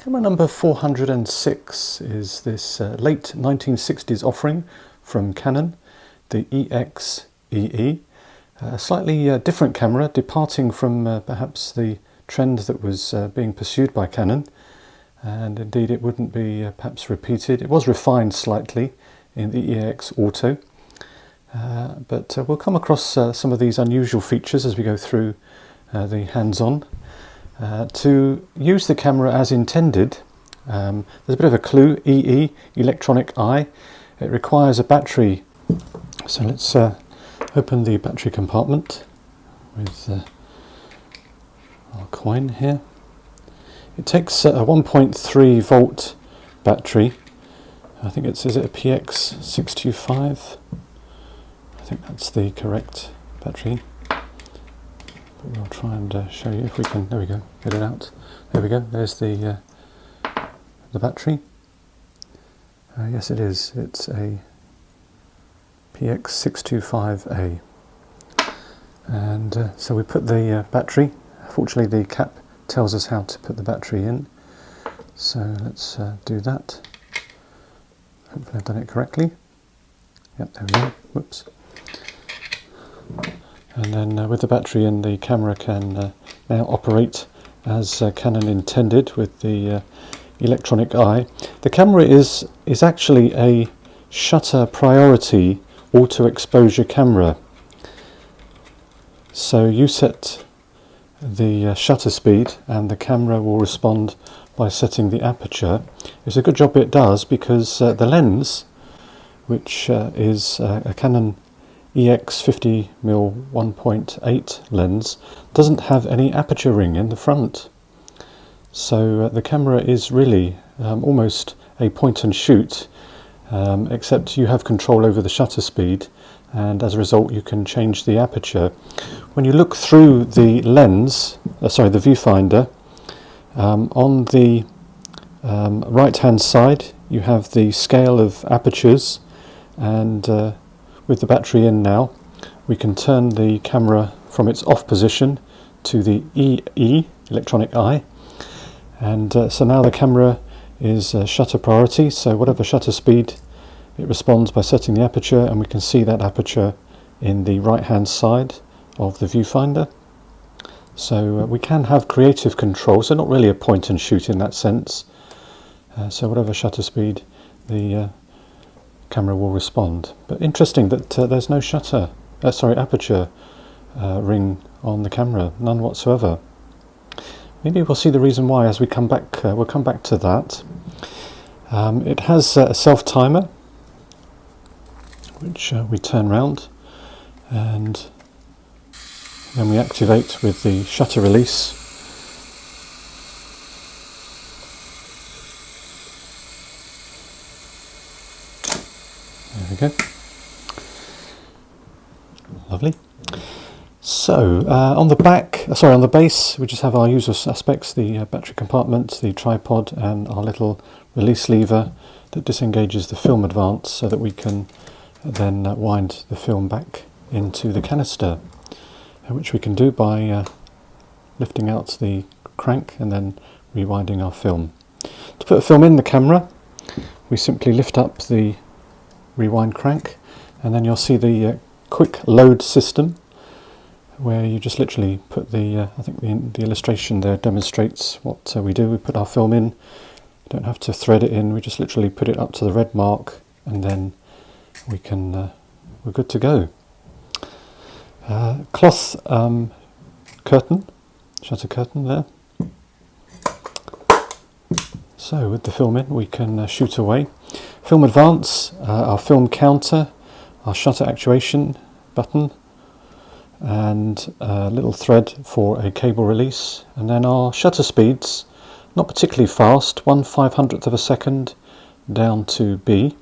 Camera number 406 is this late 1960s offering from Canon, the EX-EE. A slightly different camera, departing from perhaps the trend that was being pursued by Canon, and indeed it wouldn't be perhaps repeated. It was refined slightly in the EX Auto, but we'll come across some of these unusual features as we go through the hands-on. To use the camera as intended, there's a bit of a clue. EE, electronic eye. It requires a battery, so let's open the battery compartment with our coin here. It takes a 1.3 volt battery. I think is it a PX625? I think that's the correct battery. But we'll try and show you if we can. There we go. Get it out. There we go. There's the battery. Yes, it is. It's a PX625A. And so we put the battery. Fortunately, the cap tells us how to put the battery in. So let's do that. Hopefully I've done it correctly. Yep, there we go. Whoops. And then with the battery in, the camera can now operate as Canon intended with the electronic eye. The camera is actually a shutter priority auto exposure camera. So you set the shutter speed and the camera will respond by setting the aperture. It's a good job it does, because the lens, which is a Canon EX50mm 1.8 lens, doesn't have any aperture ring in the front. So the camera is really almost a point and shoot, except you have control over the shutter speed, and as a result you can change the aperture. When you look through the lens, the viewfinder, on the right hand side you have the scale of apertures, and with the battery in now, we can turn the camera from its off position to the EE, electronic eye, and so now the camera is shutter priority, so whatever shutter speed it responds by setting the aperture, and we can see that aperture in the right hand side of the viewfinder. So we can have creative control, so not really a point and shoot in that sense. So whatever shutter speed, the camera will respond. But interesting that there's no aperture ring on the camera, none whatsoever. Maybe we'll see the reason why as we come back. We'll come back to that. It has a self timer, which we turn round, and then we activate with the shutter release. There we go. Lovely. So on the base, we just have our usual suspects: the battery compartment, the tripod, and our little release lever that disengages the film advance, so that we can then wind the film back into the canister, which we can do by lifting out the crank and then rewinding our film. To put a film in the camera, we simply lift up the rewind crank, and then you'll see the quick load system, where you just literally put the I think the illustration there demonstrates what we do. We put our film in, don't have to thread it in, we just literally put it up to the red mark, and then we can we're good to go. Cloth curtain, shutter curtain there. So with the film in, we can shoot away. Film advance, our film counter, our shutter actuation button, and a little thread for a cable release, and then our shutter speeds, not particularly fast, 1/500th of a second down to B.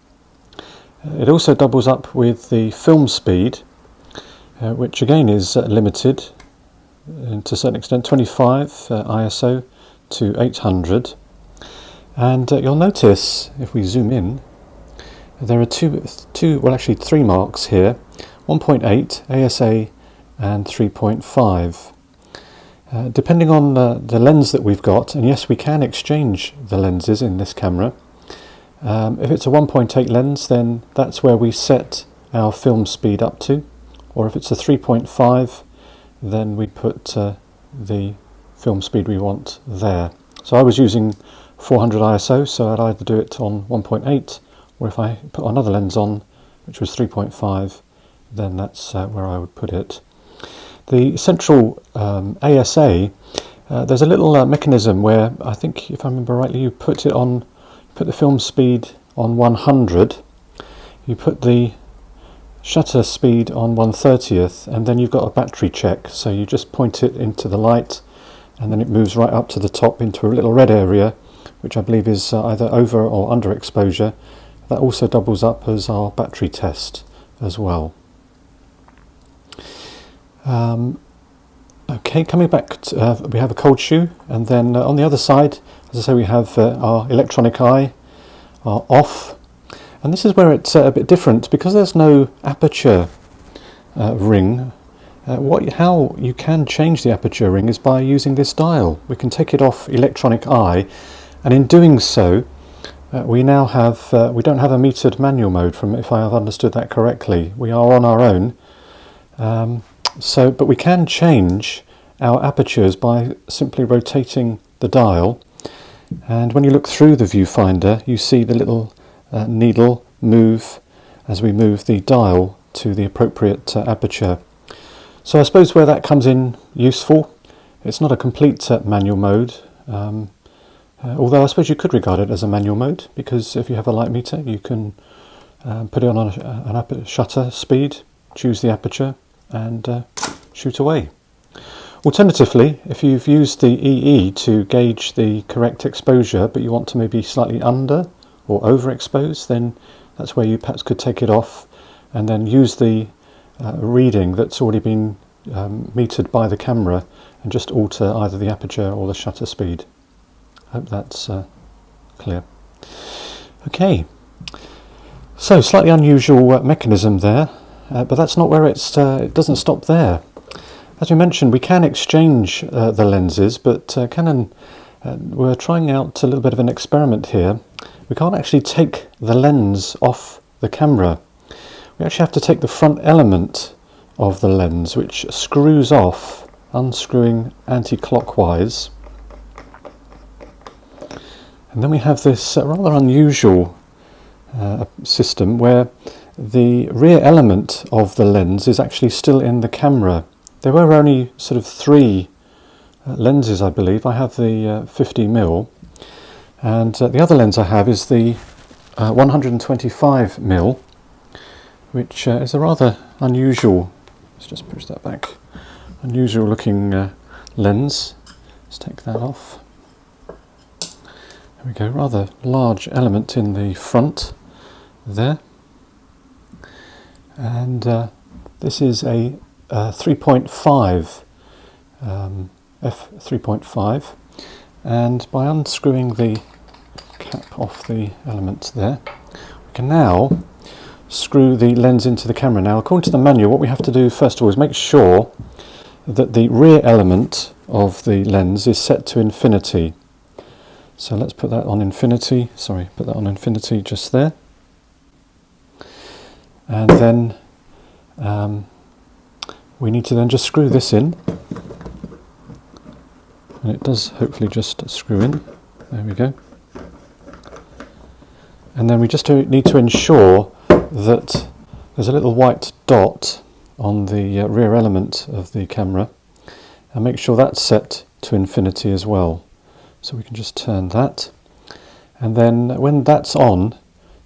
It also doubles up with the film speed, which again is limited to a certain extent, 25 ISO to 800. And you'll notice, if we zoom in, there are three marks here: 1.8 ASA and 3.5. Depending on the lens that we've got, and yes, we can exchange the lenses in this camera. If it's a 1.8 lens, then that's where we set our film speed up to, or if it's a 3.5, then we put the film speed we want there. So I was using 400 ISO, so I'd either do it on 1.8, or if I put another lens on, which was 3.5, then that's where I would put it. The central ASA, there's a little mechanism where, I think if I remember rightly, you put the film speed on 100, you put the shutter speed on 1/30th, and then you've got a battery check. So you just point it into the light, and then it moves right up to the top into a little red area, which I believe is either over or under exposure. That also doubles up as our battery test as well. Okay, coming back, we have a cold shoe, and then on the other side, as I say, we have our electronic eye, our off, and this is where it's a bit different because there's no aperture ring. How you can change the aperture ring is by using this dial. We can take it off electronic eye, and in doing so, we now have we don't have a metered manual mode. From if I have understood that correctly, we are on our own. But we can change our apertures by simply rotating the dial, and when you look through the viewfinder, you see the little needle move as we move the dial to the appropriate aperture. So I suppose where that comes in useful, it's not a complete manual mode, although I suppose you could regard it as a manual mode, because if you have a light meter, you can put it on an shutter speed, choose the aperture, and shoot away. Alternatively, if you've used the EE to gauge the correct exposure, but you want to maybe slightly under or overexpose, then that's where you perhaps could take it off and then use the reading that's already been metered by the camera and just alter either the aperture or the shutter speed. I hope that's clear. Okay, so slightly unusual mechanism there. But that's not where it doesn't stop there. As we mentioned, we can exchange the lenses, but Canon we're trying out a little bit of an experiment here. We can't actually take the lens off the camera. We actually have to take the front element of the lens, which screws off, unscrewing anti-clockwise. And then we have this rather unusual system where the rear element of the lens is actually still in the camera. There were only sort of 3 lenses, I believe. I have the 50mm, and the other lens I have is the 125mm, which is a rather unusual, let's just push that back, unusual looking lens. Let's take that off. There we go, rather large element in the front there. And this is a 3.5 f3.5, and by unscrewing the cap off the element there, we can now screw the lens into the camera. Now, according to the manual, what we have to do first of all is make sure that the rear element of the lens is set to infinity. So let's put that on infinity, put that on infinity just there. And then we need to then just screw this in, and it does hopefully just screw in. There we go. And then we just need to ensure that there's a little white dot on the rear element of the camera, and make sure that's set to infinity as well. So we can just turn that, and then when that's on,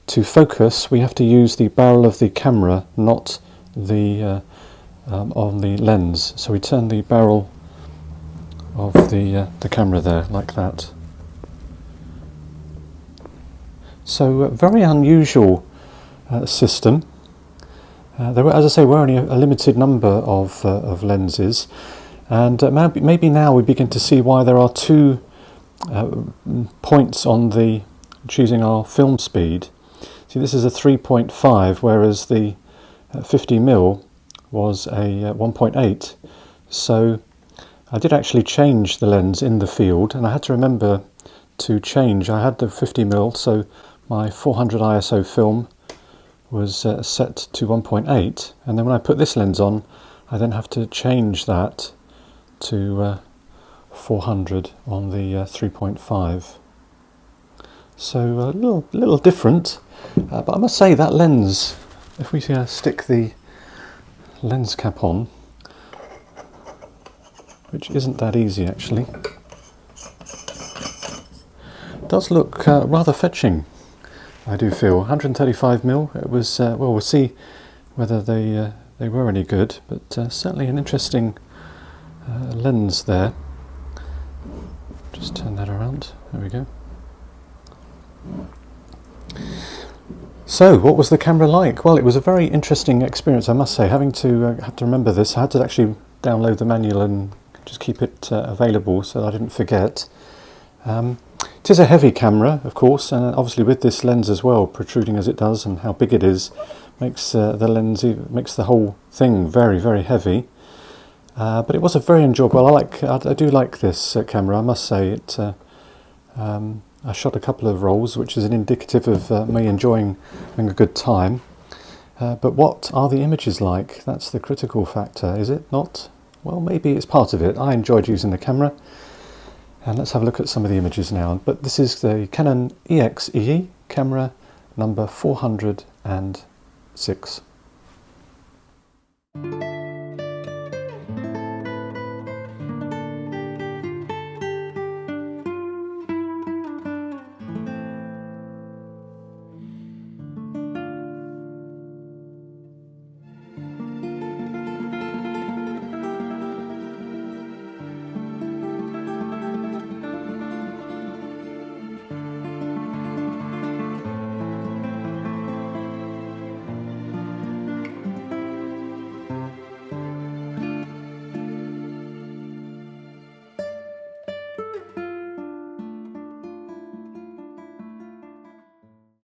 to focus we have to use the barrel of the camera, not the on the lens. So we turn the barrel of the camera there like that. So very unusual system. There were, as I say, were only a limited number of lenses, and maybe now we begin to see why there are 2 points on the choosing our film speed. See, this is a 3.5, whereas the 50mm was a 1.8. So I did actually change the lens in the field, and I had to remember to change. I had the 50mm, so my 400 ISO film was set to 1.8, and then when I put this lens on, I then have to change that to 400 on the 3.5. So a little different, but I must say that lens, if we stick the lens cap on, which isn't that easy actually, does look rather fetching, I do feel. 135mm, it was, well, we'll see whether they were any good, but certainly an interesting lens there. Just turn that around, there we go. So, what was the camera like? Well, it was a very interesting experience, I must say. Having to remember this, I had to actually download the manual and just keep it available so that I didn't forget. It is a heavy camera, of course, and obviously with this lens as well, protruding as it does and how big it is, makes the whole thing very, very heavy. But it was a very enjoyable. I do like this camera, I must say. It. I shot a couple of rolls, which is an indicative of me having a good time. But what are the images like? That's the critical factor, is it not? Well, maybe it's part of it. I enjoyed using the camera. And let's have a look at some of the images now. But this is the Canon EXE camera number 406.